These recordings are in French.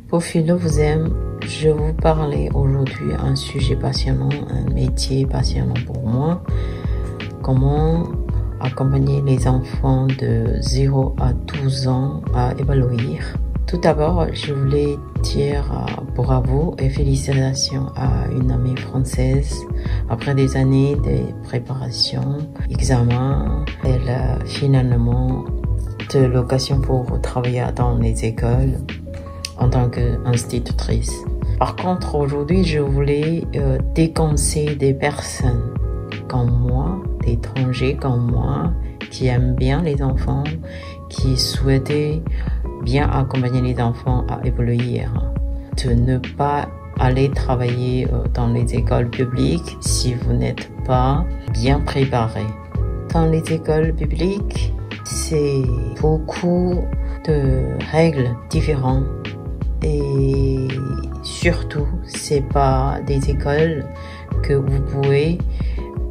Pour Philo vous aime, je vais vous parler aujourd'hui d'un sujet passionnant, un métier passionnant pour moi. Comment accompagner les enfants de 0 à 12 ans à épanouir. Tout d'abord, je voulais dire bravo et félicitations à une amie française. Après des années de préparation, examen, elle a finalement de l'occasion pour travailler dans les écoles en tant qu'institutrice. Par contre, aujourd'hui, je voulais déconseiller des personnes comme moi, des étrangers comme moi, qui aiment bien les enfants, qui souhaitaient bien accompagner les enfants à évoluer, de ne pas aller travailler dans les écoles publiques si vous n'êtes pas bien préparé. Dans les écoles publiques, c'est beaucoup de règles différentes et surtout, c'est pas des écoles que vous pouvez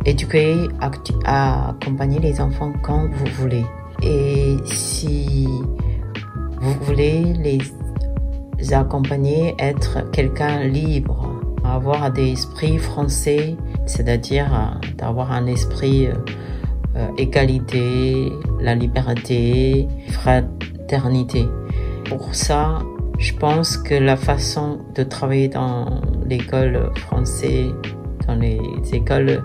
éduquer, accompagner les enfants quand vous voulez. Et si vous voulez les accompagner, être quelqu'un libre, avoir des esprits français, c'est-à-dire d'avoir un esprit égalité, la liberté, fraternité. Pour ça, je pense que la façon de travailler dans l'école française, dans les écoles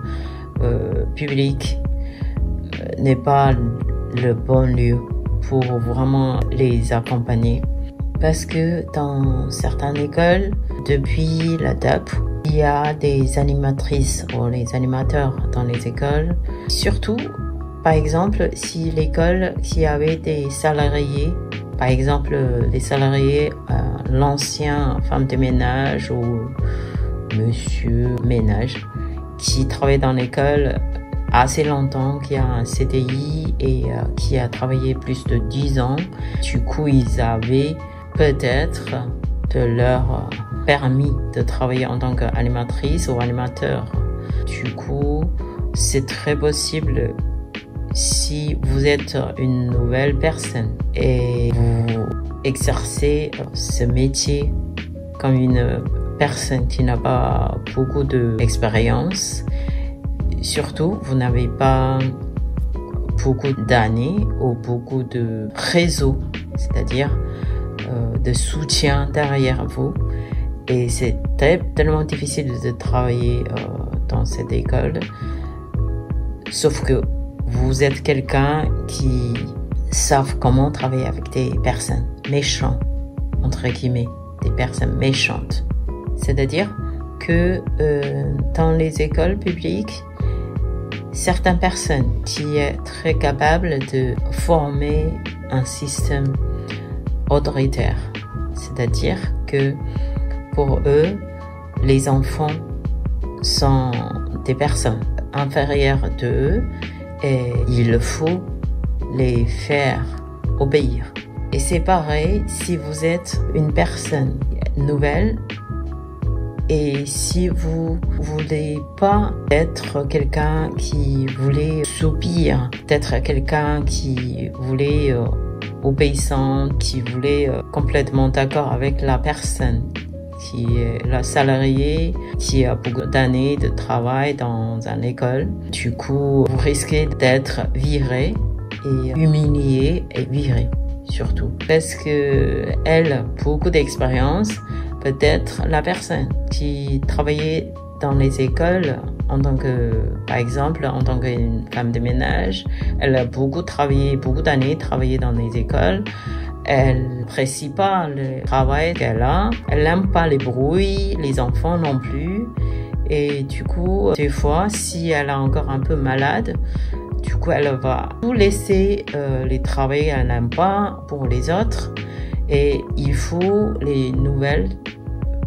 publiques, n'est pas le bon lieu pour vraiment les accompagner. Parce que dans certaines écoles, depuis la DAP, il y a des animatrices ou les animateurs dans les écoles. Surtout, par exemple, si l'école qui avait des salariés, par exemple les salariés, l'ancien femme de ménage ou monsieur ménage, qui travaille dans l'école assez longtemps, qui a un CDI et qui a travaillé plus de 10 ans. Du coup, ils avaient peut-être de leur permis de travailler en tant qu'animatrice ou animateur. Du coup, c'est très possible si vous êtes une nouvelle personne et vous exercez ce métier comme une personne qui n'a pas beaucoup d'expérience. Surtout, vous n'avez pas beaucoup d'années ou beaucoup de réseau, c'est-à-dire de soutien derrière vous. Et c'est tellement difficile de travailler dans cette école. Sauf que vous êtes quelqu'un qui savent comment travailler avec des personnes méchantes, entre guillemets, des personnes méchantes. C'est-à-dire que dans les écoles publiques, certaines personnes qui sont très capables de former un système autoritaire. C'est-à-dire que pour eux, les enfants sont des personnes inférieures d'eux et il faut les faire obéir. Et c'est pareil si vous êtes une personne nouvelle et si vous voulez pas être quelqu'un qui voulait soupir, d'être quelqu'un qui voulait obéissant, qui voulait complètement d'accord avec la personne qui est la salariée, qui a beaucoup d'années de travail dans une école. Du coup, vous risquez d'être viré et humilié et viré surtout. Parce que elle a beaucoup d'expérience. Peut-être la personne qui travaillait dans les écoles en tant que, par exemple, en tant qu'une femme de ménage, elle a beaucoup d'années travaillé dans les écoles. Elle n'apprécie pas le travail qu'elle a. Elle n'aime pas les bruits, les enfants non plus. Et du coup, des fois, si elle est encore un peu malade, du coup, elle va tout laisser les travaux qu'elle n'aime pas pour les autres. Et il faut les nouvelles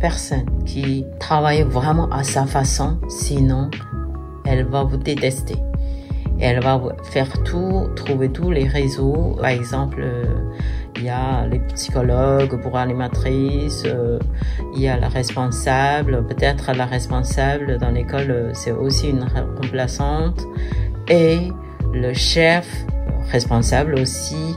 personnes qui travaillent vraiment à sa façon, sinon elle va vous détester. Et elle va faire trouver tous les réseaux. Par exemple, il y a les psychologues pour animatrices, il y a la responsable. Peut-être la responsable dans l'école, c'est aussi une remplaçante. Et le chef responsable aussi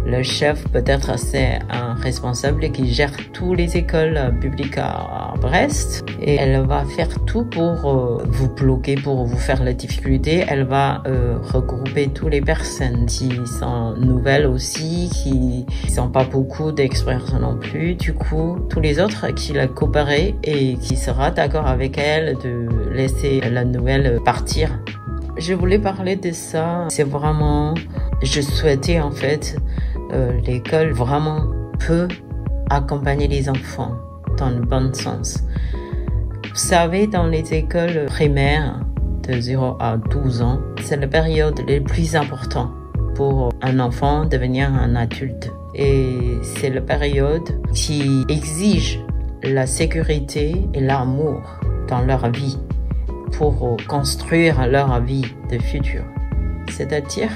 Le chef, peut-être, c'est un responsable qui gère toutes les écoles publiques à Brest et elle va faire tout pour vous bloquer, pour vous faire la difficulté. Elle va regrouper toutes les personnes qui sont nouvelles aussi, qui n'ont pas beaucoup d'expérience non plus. Du coup, tous les autres qui la coopérer et qui sera d'accord avec elle de laisser la nouvelle partir. Je voulais parler de ça. C'est vraiment, je souhaitais en fait l'école vraiment peut accompagner les enfants dans le bon sens. Vous savez, dans les écoles primaires de 0 à 12 ans, c'est la période la plus importante pour un enfant devenir un adulte. Et c'est la période qui exige la sécurité et l'amour dans leur vie pour construire leur vie de futur. C'est-à-dire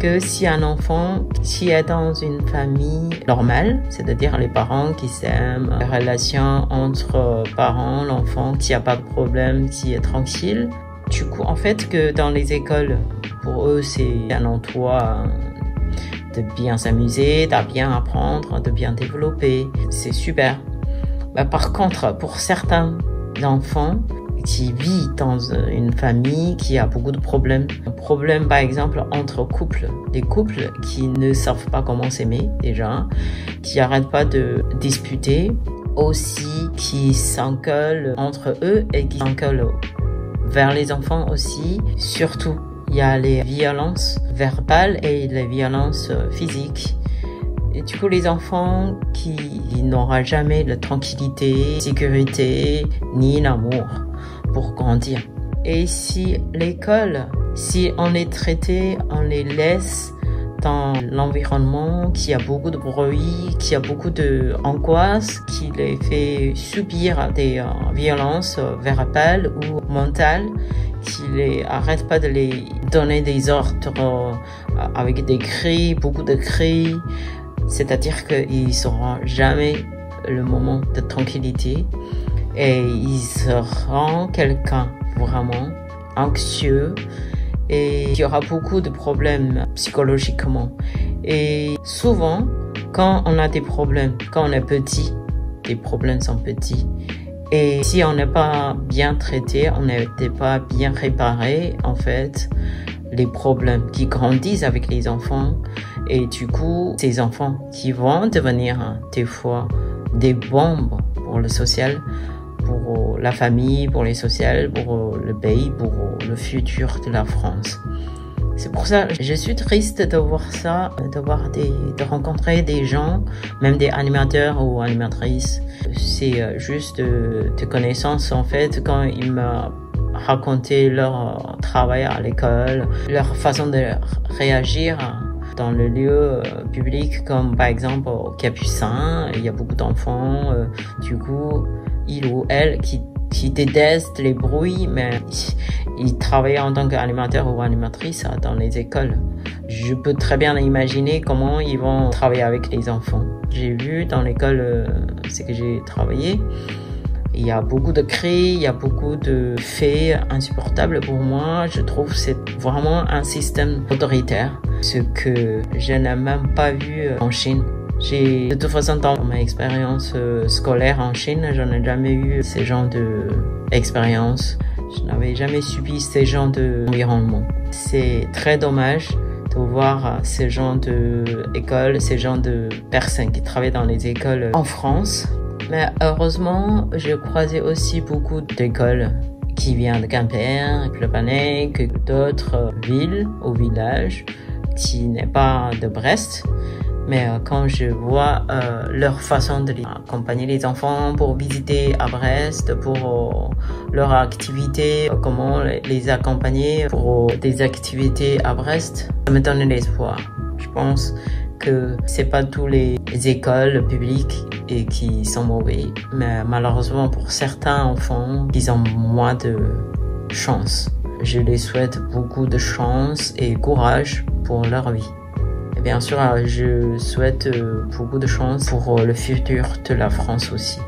que si un enfant qui est dans une famille normale, c'est-à-dire les parents qui s'aiment, les relations entre parents, l'enfant qui n'a pas de problème, qui est tranquille, du coup, en fait, que dans les écoles, pour eux, c'est un endroit de bien s'amuser, de bien apprendre, de bien développer. C'est super. Par contre, pour certains enfants qui vivent dans une famille qui a beaucoup de problèmes, un problème par exemple entre couples, des couples qui ne savent pas comment s'aimer déjà, qui n'arrêtent pas de disputer, aussi qui s'engueulent entre eux et qui s'engueulent vers les enfants aussi. Surtout, il y a les violences verbales et les violences physiques. Et du coup, les enfants qui n'auront jamais la tranquillité, sécurité, ni l'amour pour grandir. Et si l'école, si on les traite, on les laisse dans l'environnement qui a beaucoup de bruit, qui a beaucoup d'angoisse, qui les fait subir des violences verbales ou mentales, qui les arrête pas de les donner des ordres avec des cris, beaucoup de cris, c'est-à-dire qu'ils n'auront jamais le moment de tranquillité et ils seront quelqu'un vraiment anxieux et il y aura beaucoup de problèmes psychologiquement. Et souvent, quand on a des problèmes, quand on est petit, les problèmes sont petits. Et si on n'est pas bien traité, on n'est pas bien réparé, en fait, les problèmes qui grandissent avec les enfants. Et du coup, ces enfants qui vont devenir des fois des bombes pour le social, pour la famille, pour les sociales, pour le pays, pour le futur de la France. C'est pour ça que je suis triste de voir ça, de rencontrer des gens, même des animateurs ou animatrices. C'est juste de connaissances en fait quand ils me racontaient leur travail à l'école, leur façon de réagir dans le lieu public, comme par exemple au Capucin, il y a beaucoup d'enfants, du coup, il ou elle qui détestent les bruits, mais ils travaillent en tant qu'animateur ou animatrice dans les écoles. Je peux très bien imaginer comment ils vont travailler avec les enfants. J'ai vu dans l'école, c'est que j'ai travaillé, il y a beaucoup de cris, il y a beaucoup de faits insupportables pour moi. Je trouve que c'est vraiment un système autoritaire, ce que je n'ai même pas vu en Chine. De toute façon, dans ma expérience scolaire en Chine, je n'ai jamais eu ce genre d'expérience. Je n'avais jamais subi ce genre d'environnement. C'est très dommage de voir ce genre d'école, ce genre de personnes qui travaillent dans les écoles en France. Mais heureusement, j'ai croisé aussi beaucoup d'écoles qui viennent de Quimper, Plepanec, d'autres villes ou villages qui n'est pas de Brest. Mais quand je vois leur façon de accompagner les enfants pour visiter à Brest, pour leur activité, comment les accompagner pour des activités à Brest, ça me donne l'espoir. Je pense que c'est pas tous les écoles publiques et qui sont mauvais, mais malheureusement pour certains enfants, ils ont moins de chance. Je les souhaite beaucoup de chance et courage pour leur vie. Et bien sûr, je souhaite beaucoup de chance pour le futur de la France aussi.